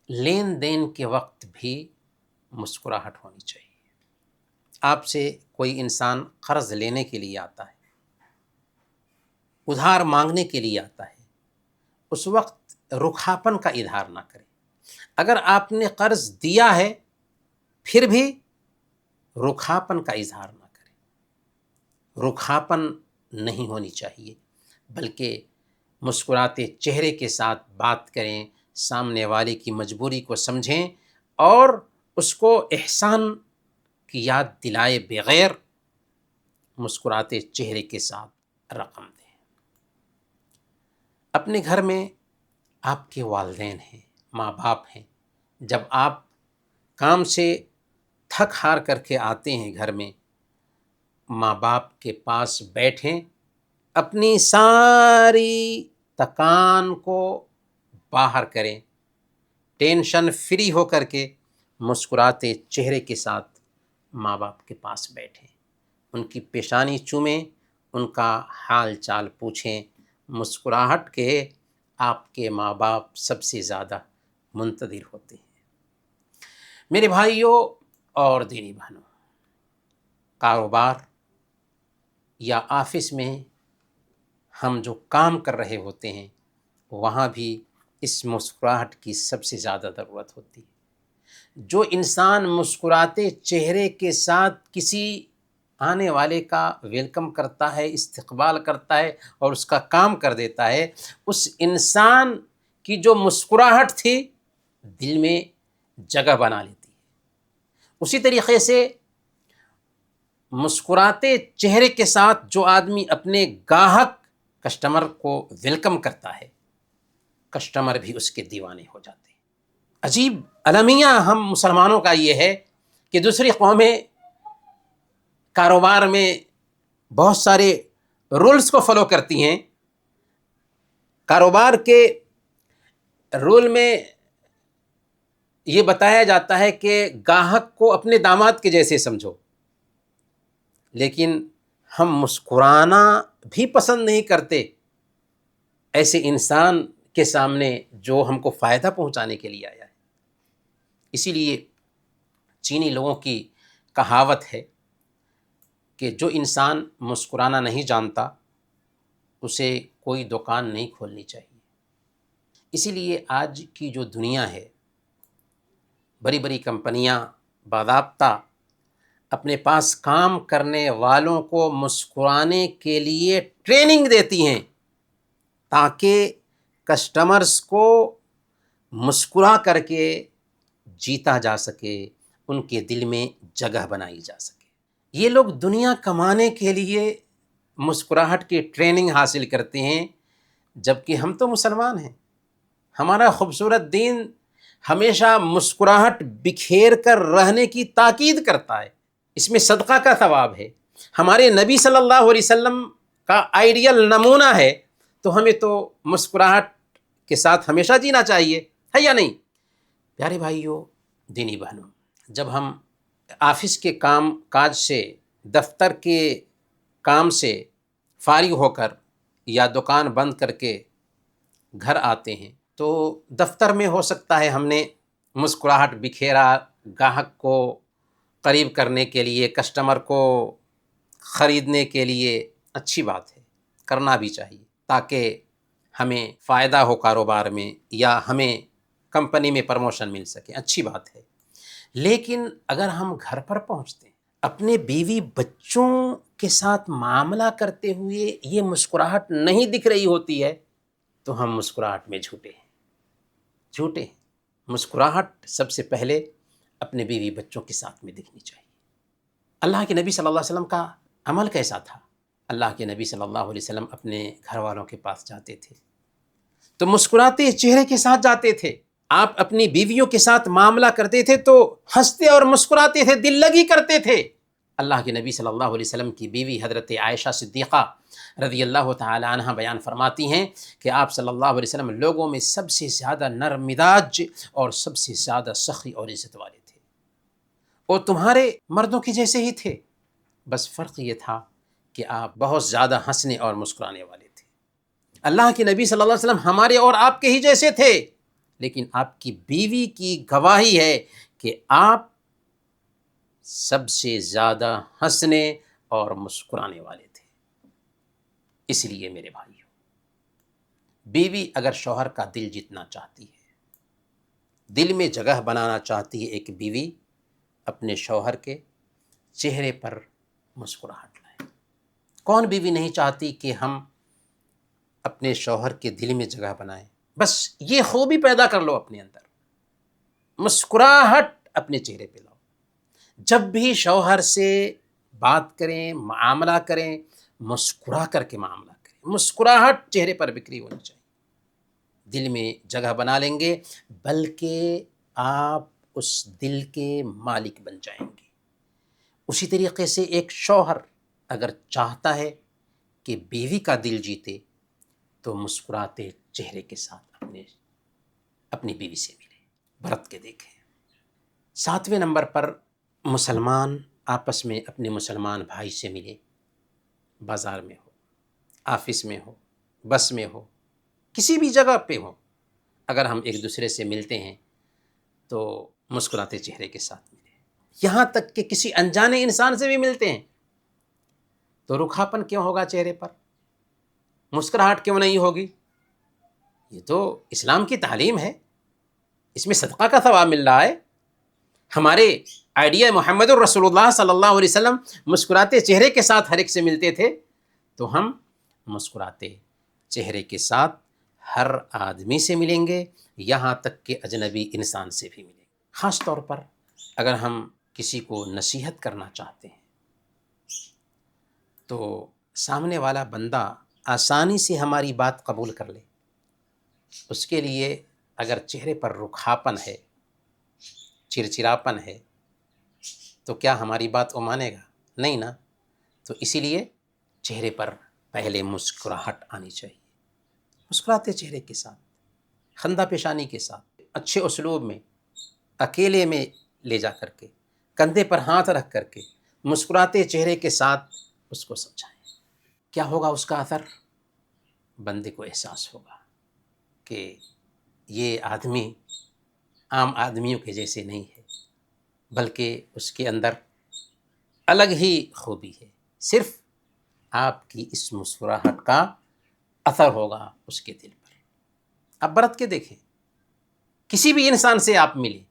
لین دین کے وقت بھی مسکراہٹ ہونی چاہیے۔ آپ سے کوئی انسان قرض لینے کے لیے آتا ہے، ادھار مانگنے کے لیے آتا ہے، اس وقت رکھاپن کا اظہار نہ کریں۔ اگر آپ نے قرض دیا ہے پھر بھی رکھاپن کا اظہار نہ کریں۔ رکھاپن نہیں ہونی چاہیے، بلکہ مسکراتے چہرے کے ساتھ بات کریں، سامنے والے کی مجبوری کو سمجھیں اور اس کو احسان کی یاد دلائے بغیر مسکراتے چہرے کے ساتھ رقم دیں۔ اپنے گھر میں آپ کے والدین ہیں، ماں باپ ہیں، جب آپ کام سے تھک ہار کر کے آتے ہیں گھر میں، ماں باپ کے پاس بیٹھیں، اپنی ساری تکان کو باہر کریں، ٹینشن فری ہو کر کے مسکراتے چہرے کے ساتھ ماں باپ کے پاس بیٹھیں، ان کی پیشانی چومیں، ان کا حال چال پوچھیں۔ مسکراہٹ کے آپ کے ماں باپ سب سے زیادہ منتظر ہوتے ہیں۔ میرے بھائیوں اور دینی بہنوں، کاروبار یا آفس میں ہم جو کام کر رہے ہوتے ہیں وہاں بھی اس مسکراہٹ کی سب سے زیادہ ضرورت ہوتی ہے۔ جو انسان مسکراتے چہرے کے ساتھ کسی آنے والے کا ویلکم کرتا ہے، استقبال کرتا ہے اور اس کا کام کر دیتا ہے، اس انسان کی جو مسکراہٹ تھی دل میں جگہ بنا لیتی ہے۔ اسی طریقے سے مسکراتے چہرے کے ساتھ جو آدمی اپنے گاہک کسٹمر کو ویلکم کرتا ہے، کسٹمر بھی اس کے دیوانے ہو جاتے ہیں۔ عجیب المیہ ہم مسلمانوں کا یہ ہے کہ دوسری قومیں کاروبار میں بہت سارے رولز کو فالو کرتی ہیں۔ کاروبار کے رول میں یہ بتایا جاتا ہے کہ گاہک کو اپنے داماد کے جیسے سمجھو، لیکن ہم مسکرانا بھی پسند نہیں کرتے ایسے انسان کے سامنے جو ہم کو فائدہ پہنچانے کے لیے آیا ہے۔ اسی لیے چینی لوگوں کی کہاوت ہے کہ جو انسان مسکرانا نہیں جانتا اسے کوئی دکان نہیں کھولنی چاہیے۔ اسی لیے آج کی جو دنیا ہے، بڑی بڑی کمپنیاں باضابطہ اپنے پاس کام کرنے والوں کو مسکرانے کے لیے ٹریننگ دیتی ہیں تاکہ کسٹمرز کو مسکرا کر کے جیتا جا سکے، ان کے دل میں جگہ بنائی جا سکے۔ یہ لوگ دنیا کمانے کے لیے مسکراہٹ کی ٹریننگ حاصل کرتے ہیں، جبکہ ہم تو مسلمان ہیں۔ ہمارا خوبصورت دین ہمیشہ مسکراہٹ بکھیر کر رہنے کی تاکید کرتا ہے، اس میں صدقہ کا ثواب ہے۔ ہمارے نبی صلی اللہ علیہ وسلم کا آئیڈیل نمونہ ہے، تو ہمیں تو مسکراہٹ کے ساتھ ہمیشہ جینا چاہیے، ہے یا نہیں؟ پیارے بھائیوں، دینی بہنوں، جب ہم آفس کے کام کاج سے، دفتر کے کام سے فارغ ہو کر یا دکان بند کر کے گھر آتے ہیں تو دفتر میں ہو سکتا ہے ہم نے مسکراہٹ بکھیرا، گاہک کو قریب کرنے کے لیے، کسٹمر کو خریدنے کے لیے، اچھی بات ہے، کرنا بھی چاہیے تاکہ ہمیں فائدہ ہو کاروبار میں یا ہمیں کمپنی میں پروموشن مل سکے، اچھی بات ہے۔ لیکن اگر ہم گھر پر پہنچتے ہیں، اپنے بیوی بچوں کے ساتھ معاملہ کرتے ہوئے یہ مسکراہٹ نہیں دکھ رہی ہوتی ہے تو ہم مسکراہٹ میں جھوٹے ہیں۔ مسکراہٹ سب سے پہلے اپنے بیوی بچوں کے ساتھ میں دکھنی چاہیے۔ اللہ کے نبی صلی اللہ علیہ وسلم کا عمل کیسا تھا؟ اللہ کے نبی صلی اللہ علیہ وسلم اپنے گھر والوں کے پاس جاتے تھے تو مسکراتے چہرے کے ساتھ جاتے تھے۔ آپ اپنی بیویوں کے ساتھ معاملہ کرتے تھے تو ہنستے اور مسکراتے تھے، دل لگی کرتے تھے۔ اللہ کے نبی صلی اللہ علیہ وسلم کی بیوی حضرت عائشہ صدیقہ رضی اللہ تعالی عنہ بیان فرماتی ہیں کہ آپ صلی اللہ علیہ وسلم لوگوں میں سب سے زیادہ نرم مزاج اور سب سے زیادہ سخی اور عزت والے تھے، اور تمہارے مردوں کے جیسے ہی تھے، بس فرق یہ تھا کہ آپ بہت زیادہ ہنسنے اور مسکرانے والے تھے۔ اللہ کے نبی صلی اللہ علیہ وسلم ہمارے اور آپ کے ہی جیسے تھے، لیکن آپ کی بیوی کی گواہی ہے کہ آپ سب سے زیادہ ہنسنے اور مسکرانے والے تھے۔ اس لیے میرے بھائیو، بیوی اگر شوہر کا دل جیتنا چاہتی ہے، دل میں جگہ بنانا چاہتی ہے، ایک بیوی اپنے شوہر کے چہرے پر مسکراہٹ لائے۔ کون بیوی نہیں چاہتی کہ ہم اپنے شوہر کے دل میں جگہ بنائیں؟ بس یہ خوبی پیدا کر لو اپنے اندر، مسکراہٹ اپنے چہرے پہ لاؤ۔ جب بھی شوہر سے بات کریں، معاملہ کریں، مسکرا کر کے معاملہ کریں، مسکراہٹ چہرے پر بکھری ہونی چاہیے۔ دل میں جگہ بنا لیں گے، بلکہ آپ اس دل کے مالک بن جائیں گے۔ اسی طریقے سے ایک شوہر اگر چاہتا ہے کہ بیوی کا دل جیتے تو مسکراتے چہرے کے ساتھ اپنی بیوی سے ملے، برت کے دیکھیں۔ 7ویں نمبر پر مسلمان آپس میں اپنے مسلمان بھائی سے ملے، بازار میں ہو، آفس میں ہو، بس میں ہو، کسی بھی جگہ پہ ہو، اگر ہم ایک دوسرے سے ملتے ہیں تو مسکراتے چہرے کے ساتھ ملے۔ یہاں تک کہ کسی انجانے انسان سے بھی ملتے ہیں تو رکھاپن کیوں ہوگا چہرے پر؟ مسکراہٹ کیوں نہیں ہوگی؟ یہ تو اسلام کی تعلیم ہے، اس میں صدقہ کا ثواب مل رہا ہے۔ ہمارے آئیڈیا محمد الرسول اللہ صلی اللہ علیہ وسلم مسکراتے چہرے کے ساتھ ہر ایک سے ملتے تھے، تو ہم مسکراتے چہرے کے ساتھ ہر آدمی سے ملیں گے، یہاں تک کہ اجنبی انسان سے بھی ملیں گے۔ خاص طور پر اگر ہم کسی کو نصیحت کرنا چاہتے ہیں تو سامنے والا بندہ آسانی سے ہماری بات قبول کر لے، اس کے لیے اگر چہرے پر رکھاپن ہے، چرچراپن ہے، تو کیا ہماری بات وہ مانے گا؟ نہیں نا۔ تو اسی لیے چہرے پر پہلے مسکراہٹ آنی چاہیے، مسکراتے چہرے کے ساتھ، خندہ پیشانی کے ساتھ، اچھے اسلوب میں، اکیلے میں لے جا کر کے، کندھے پر ہاتھ رکھ کر کے، مسکراتے چہرے کے ساتھ اس کو سمجھائیں۔ کیا ہوگا اس کا اثر؟ بندے کو احساس ہوگا کہ یہ آدمی عام آدمیوں کے جیسے نہیں ہے، بلکہ اس کے اندر الگ ہی خوبی ہے۔ صرف آپ کی اس مسکراہٹ کا اثر ہوگا اس کے دل پر۔ اب برت کے دیکھیں، کسی بھی انسان سے آپ ملیں،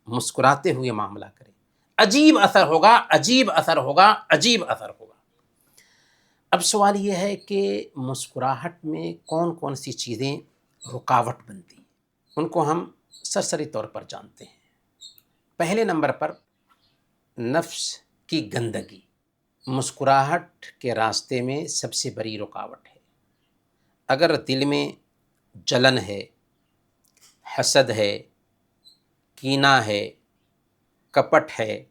مسکراتے ہوئے معاملہ کریں، عجیب اثر ہوگا، عجیب اثر ہوگا، عجیب اثر ہوگا۔ اب سوال یہ ہے کہ مسکراہٹ میں کون کون سی چیزیں رکاوٹ بنتی ہیں، ان کو ہم سرسری طور پر جانتے ہیں۔ پہلے نمبر پر نفس کی گندگی مسکراہٹ کے راستے میں سب سے بڑی رکاوٹ ہے۔ اگر دل میں جلن ہے، حسد ہے، کینہ ہے، کپٹ ہے،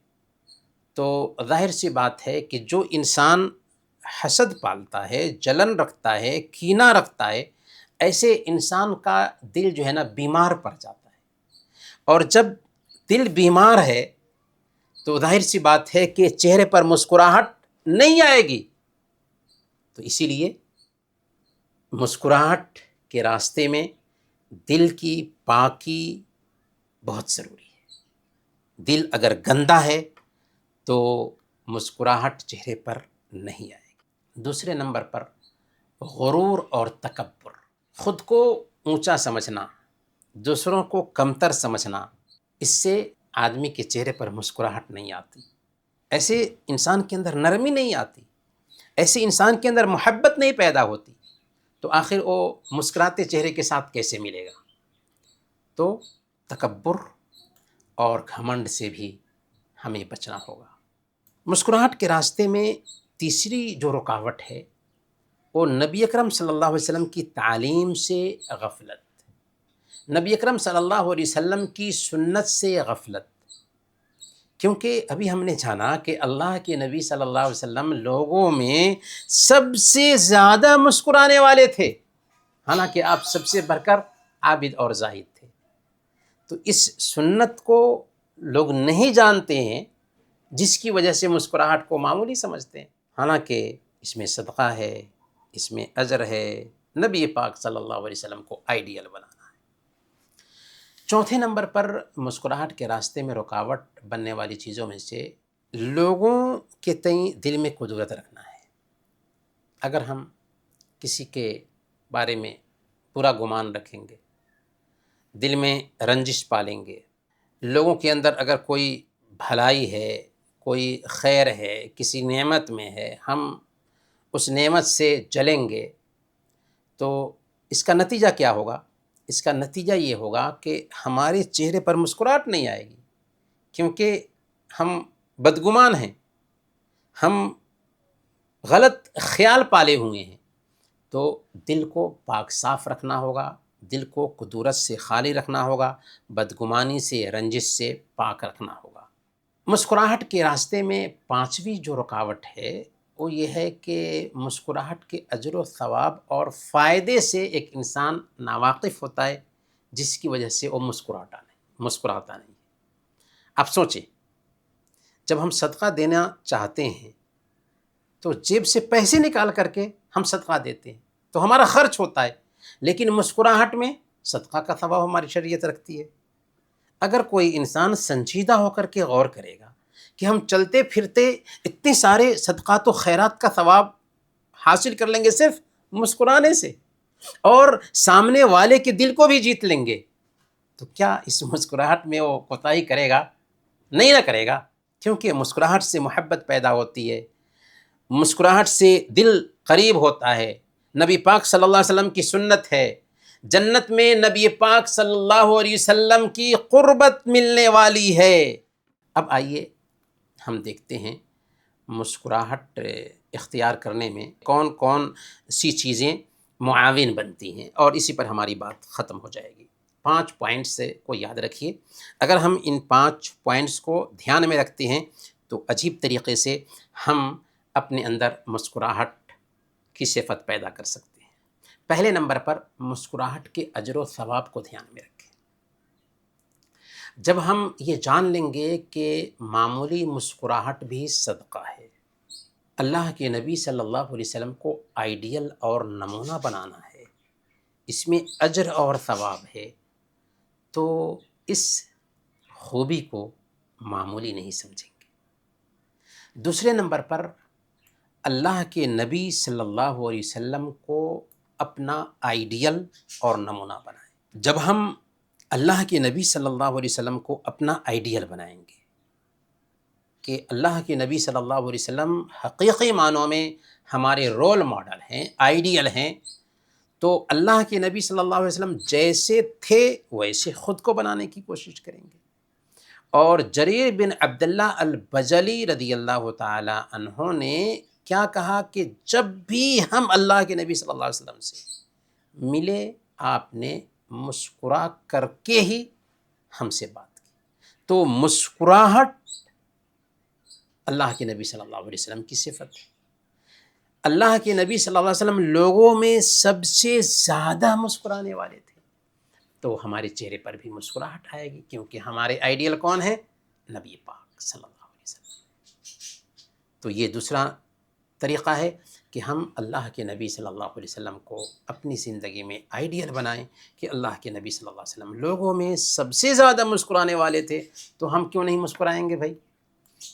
تو ظاہر سی بات ہے کہ جو انسان حسد پالتا ہے، جلن رکھتا ہے، کینہ رکھتا ہے، ایسے انسان کا دل جو ہے نا بیمار پڑ جاتا ہے، اور جب دل بیمار ہے تو ظاہر سی بات ہے کہ چہرے پر مسکراہٹ نہیں آئے گی۔ تو اسی لیے مسکراہٹ کے راستے میں دل کی پاکی بہت ضروری ہے۔ دل اگر گندا ہے تو مسکراہٹ چہرے پر نہیں آئے گی۔ دوسرے نمبر پر غرور اور تکبر، خود کو اونچا سمجھنا، دوسروں کو کمتر سمجھنا، اس سے آدمی کے چہرے پر مسکراہٹ نہیں آتی، ایسے انسان کے اندر نرمی نہیں آتی، ایسے انسان کے اندر محبت نہیں پیدا ہوتی، تو آخر وہ مسکراتے چہرے کے ساتھ کیسے ملے گا؟ تو تکبر اور گھمنڈ سے بھی ہمیں بچنا ہوگا۔ مسکراہٹ کے راستے میں تیسری جو رکاوٹ ہے وہ نبی اکرم صلی اللہ علیہ وسلم کی تعلیم سے غفلت، نبی اکرم صلی اللہ علیہ وسلم کی سنت سے غفلت۔ کیونکہ ابھی ہم نے جانا کہ اللہ کے نبی صلی اللہ علیہ وسلم لوگوں میں سب سے زیادہ مسکرانے والے تھے، حالانکہ آپ سب سے بڑھ کر عابد اور زاہد تھے۔ تو اس سنت کو لوگ نہیں جانتے ہیں، جس کی وجہ سے مسکراہٹ کو معمولی سمجھتے ہیں، حالانکہ اس میں صدقہ ہے، اس میں اجر ہے، نبی پاک صلی اللہ علیہ وسلم کو آئیڈیل بنانا ہے۔ چوتھے نمبر پر مسکراہٹ کے راستے میں رکاوٹ بننے والی چیزوں میں سے لوگوں کے تئیں دل میں قدرت رکھنا ہے۔ اگر ہم کسی کے بارے میں برا گمان رکھیں گے، دل میں رنجش پالیں گے، لوگوں کے اندر اگر کوئی بھلائی ہے، کوئی خیر ہے، کسی نعمت میں ہے، ہم اس نعمت سے جلیں گے، تو اس کا نتیجہ کیا ہوگا؟ اس کا نتیجہ یہ ہوگا کہ ہمارے چہرے پر مسکراہٹ نہیں آئے گی، کیونکہ ہم بدگمان ہیں، ہم غلط خیال پالے ہوئے ہیں۔ تو دل کو پاک صاف رکھنا ہوگا، دل کو کدورت سے خالی رکھنا ہوگا، بدگمانی سے، رنجش سے پاک رکھنا ہوگا۔ مسکراہٹ کے راستے میں پانچویں جو رکاوٹ ہے وہ یہ ہے کہ مسکراہٹ کے اجر و ثواب اور فائدے سے ایک انسان ناواقف ہوتا ہے، جس کی وجہ سے وہ مسکراتا نہیں۔ آپ سوچیں، جب ہم صدقہ دینا چاہتے ہیں تو جیب سے پیسے نکال کر کے ہم صدقہ دیتے ہیں، تو ہمارا خرچ ہوتا ہے، لیکن مسکراہٹ میں صدقہ کا ثواب ہماری شریعت رکھتی ہے۔ اگر کوئی انسان سنجیدہ ہو کر کے غور کرے گا کہ ہم چلتے پھرتے اتنے سارے صدقات و خیرات کا ثواب حاصل کر لیں گے صرف مسکرانے سے، اور سامنے والے کے دل کو بھی جیت لیں گے، تو کیا اس مسکراہٹ میں وہ کوتاہی کرے گا؟ نہیں نہ کرے گا، کیونکہ مسکراہٹ سے محبت پیدا ہوتی ہے، مسکراہٹ سے دل قریب ہوتا ہے۔ نبی پاک صلی اللہ علیہ وسلم کی سنت ہے، جنت میں نبی پاک صلی اللہ علیہ وسلم کی قربت ملنے والی ہے۔ اب آئیے ہم دیکھتے ہیں مسکراہٹ اختیار کرنے میں کون کون سی چیزیں معاون بنتی ہیں، اور اسی پر ہماری بات ختم ہو جائے گی۔ 5 پوائنٹس کو یاد رکھیے، اگر ہم ان 5 پوائنٹس کو دھیان میں رکھتے ہیں تو عجیب طریقے سے ہم اپنے اندر مسکراہٹ کی صفت پیدا کر سکتے ہیں۔ پہلے نمبر پر مسکراہٹ کے اجر و ثواب کو دھیان میں رکھیں۔ جب ہم یہ جان لیں گے کہ معمولی مسکراہٹ بھی صدقہ ہے، اللہ کے نبی صلی اللہ علیہ وسلم کو آئیڈیل اور نمونہ بنانا ہے، اس میں اجر اور ثواب ہے، تو اس خوبی کو معمولی نہیں سمجھیں گے۔ دوسرے نمبر پر اللہ کے نبی صلی اللہ علیہ وسلم کو اپنا آئیڈیل اور نمونہ بنائیں۔ جب ہم اللہ کے نبی صلی اللہ علیہ وسلم کو اپنا آئیڈیل بنائیں گے کہ اللہ کے نبی صلی اللہ علیہ وسلم حقیقی معنوں میں ہمارے رول ماڈل ہیں، آئیڈیل ہیں، تو اللہ کے نبی صلی اللہ علیہ وسلم جیسے تھے ویسے خود کو بنانے کی کوشش کریں گے۔ اور جریر بن عبداللہ البجلی رضی اللہ تعالی عنہ نے کیا کہا کہ جب بھی ہم اللہ کے نبی صلی اللہ علیہ وسلم سے ملے، آپ نے مسکرا کر کے ہی ہم سے بات کی۔ تو مسکراہٹ اللہ کے نبی صلی اللہ علیہ وسلم کی صفت ہے۔ اللہ کے نبی صلی اللہ علیہ وسلم لوگوں میں سب سے زیادہ مسکرانے والے تھے، تو ہمارے چہرے پر بھی مسکراہٹ آئے گی، کیونکہ ہمارے آئیڈیل کون ہے؟ نبی پاک صلی اللہ علیہ وسلم۔ تو یہ دوسرا طریقہ ہے کہ ہم اللہ کے نبی صلی اللہ علیہ وسلم کو اپنی زندگی میں آئیڈیل بنائیں کہ اللہ کے نبی صلی اللہ علیہ وسلم لوگوں میں سب سے زیادہ مسکرانے والے تھے، تو ہم کیوں نہیں مسکرائیں گے بھائی؟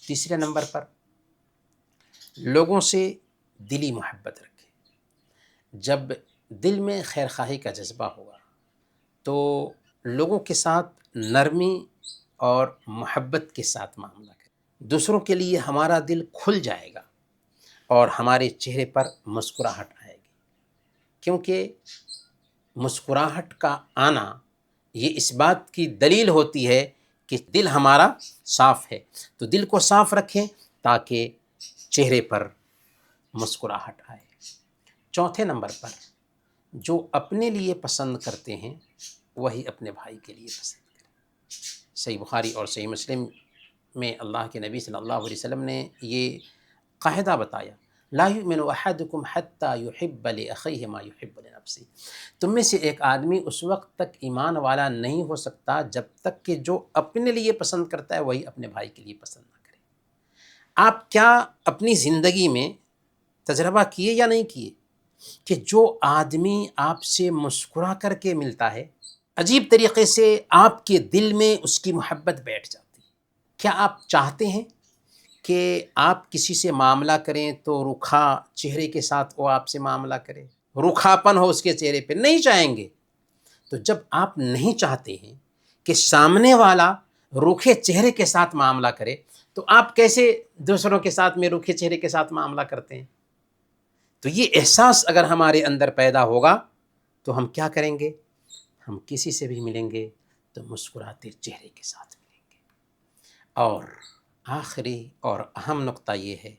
تیسرے نمبر پر لوگوں سے دلی محبت رکھیں۔ جب دل میں خیر خواہی کا جذبہ ہوگا تو لوگوں کے ساتھ نرمی اور محبت کے ساتھ معاملہ کریں، دوسروں کے لیے ہمارا دل کھل جائے گا اور ہمارے چہرے پر مسکراہٹ آئے گی، کیونکہ مسکراہٹ کا آنا یہ اس بات کی دلیل ہوتی ہے کہ دل ہمارا صاف ہے، تو دل کو صاف رکھیں تاکہ چہرے پر مسکراہٹ آئے۔ چوتھے نمبر پر، جو اپنے لیے پسند کرتے ہیں وہی اپنے بھائی کے لیے پسند کریں۔ صحیح بخاری اور صحیح مسلم میں اللہ کے نبی صلی اللہ علیہ وسلم نے یہ قاعدہ بتایا، لا یؤمن احدکم حتی یحب لاخیہ ما یحب لنفسہ، تم میں سے ایک آدمی اس وقت تک ایمان والا نہیں ہو سکتا جب تک کہ جو اپنے لیے پسند کرتا ہے وہی اپنے بھائی کے لیے پسند نہ کرے۔ آپ کیا اپنی زندگی میں تجربہ کیے یا نہیں کیے کہ جو آدمی آپ سے مسکرا کر کے ملتا ہے، عجیب طریقے سے آپ کے دل میں اس کی محبت بیٹھ جاتی ہے؟ کیا آپ چاہتے ہیں کہ آپ کسی سے معاملہ کریں تو رکھا چہرے کے ساتھ وہ آپ سے معاملہ کرے، رکھاپن ہو اس کے چہرے پہ؟ نہیں چاہیں گے۔ تو جب آپ نہیں چاہتے ہیں کہ سامنے والا روکھے چہرے کے ساتھ معاملہ کرے تو آپ کیسے دوسروں کے ساتھ میں روکھے چہرے کے ساتھ معاملہ کرتے ہیں؟ تو یہ احساس اگر ہمارے اندر پیدا ہوگا تو ہم کیا کریں گے؟ ہم کسی سے بھی ملیں گے تو مسکراتے چہرے کے ساتھ ملیں گے۔ اور آخری اور اہم نقطہ یہ ہے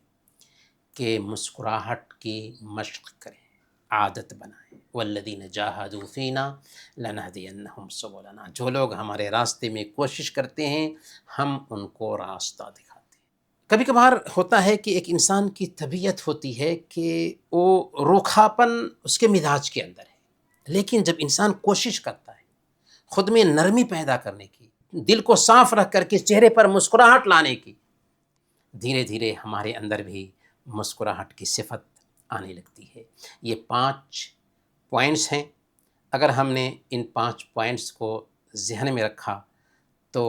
کہ مسکراہٹ کی مشق کریں، عادت بنائیں۔ والذین جاہدوا فینا لنہدینہم سبلنا، جو لوگ ہمارے راستے میں کوشش کرتے ہیں ہم ان کو راستہ دکھاتے ہیں۔ کبھی کبھار ہوتا ہے کہ ایک انسان کی طبیعت ہوتی ہے کہ وہ روکھاپن اس کے مزاج کے اندر ہے، لیکن جب انسان کوشش کرتا ہے خود میں نرمی پیدا کرنے کی، دل کو صاف رکھ کر کے چہرے پر مسکراہٹ لانے کی، دھیرے دھیرے ہمارے اندر بھی مسکراہٹ کی صفت آنے لگتی ہے۔ یہ 5 پوائنٹس ہیں، اگر ہم نے ان 5 پوائنٹس کو ذہن میں رکھا تو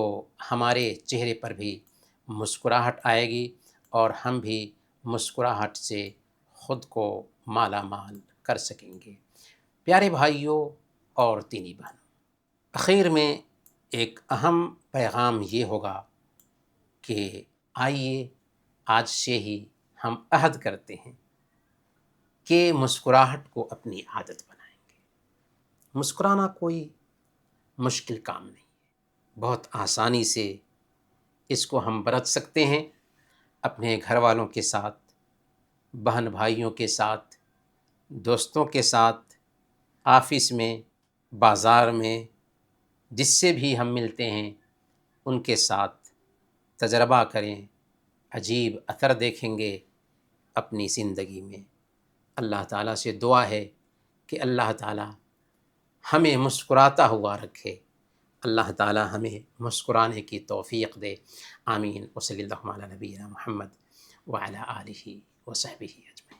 ہمارے چہرے پر بھی مسکراہٹ آئے گی اور ہم بھی مسکراہٹ سے خود کو مالا مال کر سکیں گے۔ پیارے بھائیوں اور دینی بہنوں، اخیر میں ایک اہم پیغام یہ ہوگا کہ آئیے آج سے ہی ہم عہد کرتے ہیں کہ مسکراہٹ کو اپنی عادت بنائیں گے۔ مسکرانا کوئی مشکل کام نہیں ہے، بہت آسانی سے اس کو ہم برت سکتے ہیں، اپنے گھر والوں کے ساتھ، بہن بھائیوں کے ساتھ، دوستوں کے ساتھ، آفس میں، بازار میں، جس سے بھی ہم ملتے ہیں ان کے ساتھ تجربہ کریں، عجیب اثر دیکھیں گے اپنی زندگی میں۔ اللہ تعالیٰ سے دعا ہے کہ اللہ تعالیٰ ہمیں مسکراتا ہوا رکھے، اللہ تعالیٰ ہمیں مسکرانے کی توفیق دے۔ آمین۔ وصلی اللہ علی نبینا محمد وعلی آلہ وصحبہ اجمعین۔